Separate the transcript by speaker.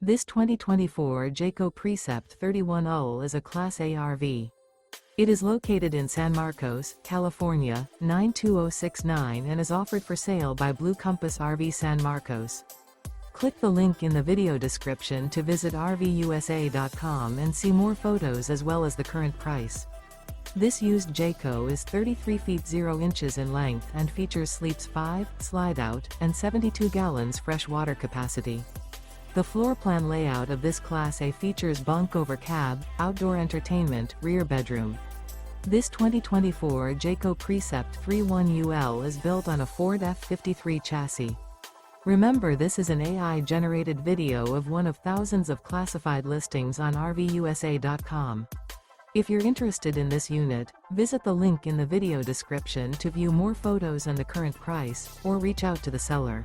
Speaker 1: This 2024 Jayco Precept 31UL is a Class A RV. It is located in San Marcos, California, 92069 and is offered for sale by Blue Compass RV San Marcos. Click the link in the video description to visit RVUSA.com and see more photos as well as the current price. This used Jayco is 33 feet 0 inches in length and features sleeps 5, Slideout, and 72 gallons fresh water capacity. The floor plan layout of this Class A features bunk over cab, outdoor entertainment, rear bedroom. This 2024 Jayco Precept 31UL is built on a Ford F53 chassis. Remember, this is an AI-generated video of one of thousands of classified listings on RVUSA.com. If you're interested in this unit, visit the link in the video description to view more photos and the current price, or reach out to the seller.